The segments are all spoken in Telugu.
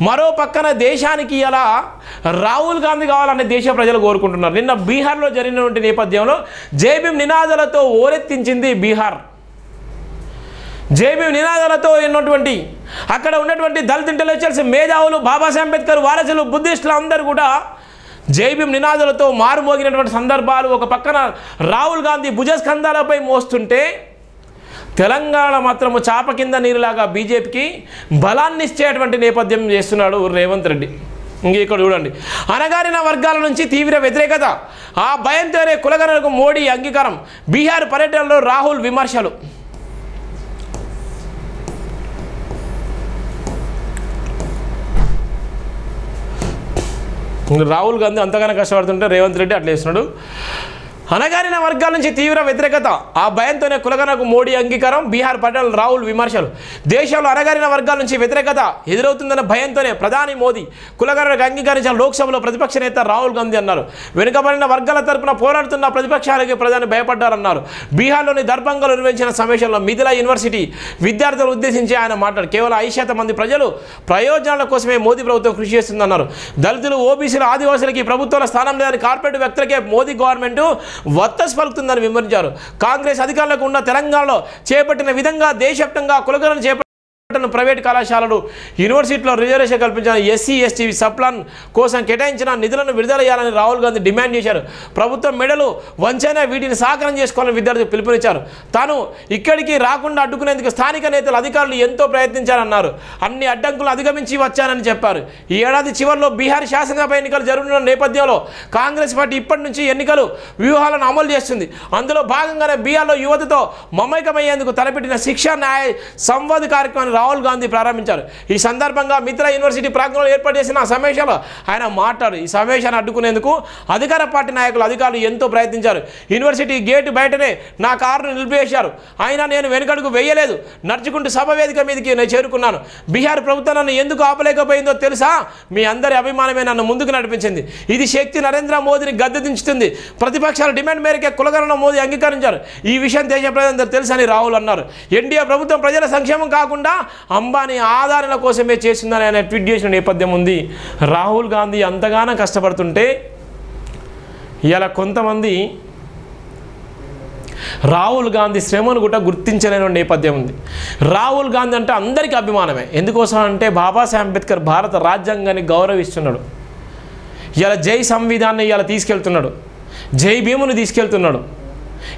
మరో పక్కన దేశానికి ఇలా రాహుల్ గాంధీ కావాలనే దేశ ప్రజలు కోరుకుంటున్నారు. నిన్న బీహార్లో జరిగినటువంటి నేపథ్యంలో జై భీమ్ నినాదాలతో ఓరెత్తించింది బీహార్. జై భీమ్ నినాదాలతో ఉన్నటువంటి అక్కడ ఉన్నటువంటి దళిత ఇంటెలెక్చువల్స్, మేధావులు, బాబాసాహెబ్ అంబేద్కర్ వారసులు, బుద్ధిస్టులు అందరూ కూడా జై భీమ్ నినాదాలతో మారుమోగినటువంటి సందర్భాలు. ఒక పక్కన రాహుల్ గాంధీ భుజస్కంధాలపై మోస్తుంటే తెలంగాణ మాత్రము చాప కింద నీరులాగా బీజేపీకి బలాన్ని ఇచ్చేటువంటి నేపథ్యం చేస్తున్నాడు రేవంత్ రెడ్డి. ఇక్కడ చూడండి, అణగారిన వర్గాల నుంచి తీవ్ర వ్యతిరేకత, ఆ భయంతోనే కులగణనకు మోడీ అంగీకారం, బీహార్ పర్యటనలో రాహుల్ విమర్శలు. రాహుల్ గాంధీ అంతగానో కష్టపడుతుంటే రేవంత్ రెడ్డి అట్లా చేస్తున్నాడు. అణగారిన వర్గాల నుంచి తీవ్ర వ్యతిరేకత, ఆ భయంతోనే కులగణనకు మోడీ అంగీకారం, బీహార్ పర్యటనలో రాహుల్ విమర్శలు. దేశంలో అణగారిన వర్గాల నుంచి వ్యతిరేకత ఎదురవుతుందన్న భయంతోనే ప్రధాని మోదీ కులగణనకు అంగీకరించిన లోక్సభలో ప్రతిపక్ష నేత రాహుల్ గాంధీ అన్నారు. వెనుకబడిన వర్గాల తరపున పోరాడుతున్న ప్రతిపక్షాలకి ప్రధాని భయపడ్డారన్నారు. బీహార్లోని దర్భంగలో నిర్వహించిన సమావేశంలో మిథిలా యూనివర్సిటీ విద్యార్థులను ఉద్దేశించి ఆయన మాట్లాడు. కేవలం 5% మంది ప్రజలు ప్రయోజనాల కోసమే మోదీ ప్రభుత్వం కృషి చేస్తుందన్నారు. దళితులు, ఓబీసీలు, ఆదివాసులకి ప్రభుత్వంలో స్థానం లేదని కార్పొరేట్ వ్యక్తులకే మోదీ గవర్నమెంట్ వత్తస్ పలుకుతుందని వివరించారు. కాంగ్రెస్ అధికారులకు ఉన్న తెలంగాణలో చేపట్టిన విధంగా దేశవ్యాప్తంగా కులగణన చేపట్టిన ప్రైవేట్ కళాశాలలు, యూనివర్సిటీలో రిజర్వేషన్ కల్పించిన ఎస్సీ ఎస్టీ సబ్ప్లాన్ కోసం కేటాయించిన నిధులను విడుదల చేయాలని రాహుల్ గాంధీ డిమాండ్ చేశారు. ప్రభుత్వం మెడలు వంచైనా వీటిని సాకారం చేసుకోవాలని విద్యార్థులకు పిలుపునిచ్చారు. తాను ఇక్కడికి రాకుండా అడ్డుకునేందుకు స్థానిక నేతలు, అధికారులు ఎంతో ప్రయత్నించారన్నారు. అన్ని అడ్డంకులు అధిగమించి వచ్చానని చెప్పారు. ఈ ఏడాది చివరిలో బీహార్ శాసనసభ ఎన్నికలు జరుగుతున్న నేపథ్యంలో కాంగ్రెస్ పార్టీ ఇప్పటి నుంచి ఎన్నికలు వ్యూహాలను అమలు చేస్తుంది. అందులో భాగంగానే బీహార్లో యువతతో మమైకమయ్యేందుకు తలపెట్టిన శిక్షా న్యాయ సంవాద్ కార్యక్రమాన్ని రాహుల్ గాంధీ ప్రారంభించారు. ఈ సందర్భంగా మిథిలా యూనివర్సిటీ ప్రాంగణంలో ఏర్పాటు చేసిన సమావేశంలో ఆయన మాట్లాడు. ఈ సమావేశాన్ని అడ్డుకునేందుకు అధికార పార్టీ నాయకులు, అధికారులు ఎంతో ప్రయత్నించారు. యూనివర్సిటీ గేటు బయటనే నా కారును నిలిపివేశారు. అయినా నేను వెనుకడుగు వేయలేదు. నడుచుకుంటూ సభ వేదిక మీదకి నేను చేరుకున్నాను. బీహార్ ప్రభుత్వం నన్ను ఎందుకు ఆపలేకపోయిందో తెలుసా? మీ అందరి అభిమానమే నన్ను ముందుకు నడిపించింది. ఇది శక్తి నరేంద్ర మోదీని గద్దె దించుతుంది. ప్రతిపక్షాల డిమాండ్ మేరకే కులగణన మోదీ అంగీకరించారు. ఈ విషయం దేశ ప్రజలందరూ తెలుసని రాహుల్ అన్నారు. ఎన్డీఏ ప్రభుత్వం ప్రజల సంక్షేమం కాకుండా అంబానీ ఆదాయాల కోసమే చేస్తుందని ఆయన ట్వీట్ చేసిన నేపథ్యం ఉంది. రాహుల్ గాంధీ అంతగానో కష్టపడుతుంటే ఇలా కొంతమంది రాహుల్ గాంధీ శ్రమను కూడా గుర్తించలేని నేపథ్యం ఉంది. రాహుల్ గాంధీ అంటే అందరికీ అభిమానమే. ఎందుకోసం అంటే బాబాసాహెబ్ అంబేద్కర్ భారత రాజ్యాంగాన్ని గౌరవిస్తున్నాడు. ఇలా జై సంవిధాన్ని ఇలా తీసుకెళ్తున్నాడు, జై భీముని తీసుకెళ్తున్నాడు.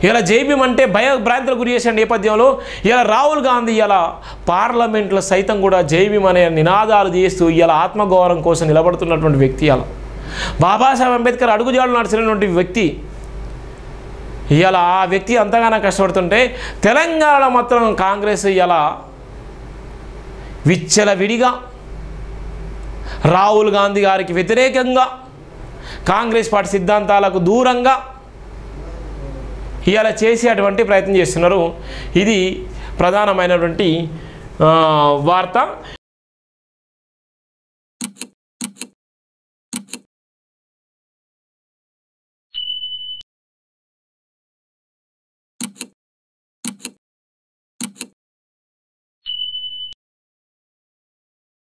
ఇలా జై భీమ్ అంటే భయభ్రాంతులకు గురి చేసే నేపథ్యంలో ఇలా రాహుల్ గాంధీ ఇలా పార్లమెంట్లో సైతం కూడా జై భీమ్ అనే నినాదాలు చేస్తూ ఇలా ఆత్మగౌరవం కోసం నిలబడుతున్నటువంటి వ్యక్తి. అలా బాబాసాహెబ్ అంబేద్కర్ అడుగుజాడలు నడిచినటువంటి వ్యక్తి. ఇలా ఆ వ్యక్తి అంతగానో కష్టపడుతుంటే తెలంగాణలో మాత్రం కాంగ్రెస్ ఇలా విచ్చలవిడిగా రాహుల్ గాంధీ గారికి వ్యతిరేకంగా, కాంగ్రెస్ పార్టీ సిద్ధాంతాలకు దూరంగా ఇలా చేసేటువంటి ప్రయత్నం చేస్తున్నారు. ఇది ప్రధానమైనటువంటి వార్త.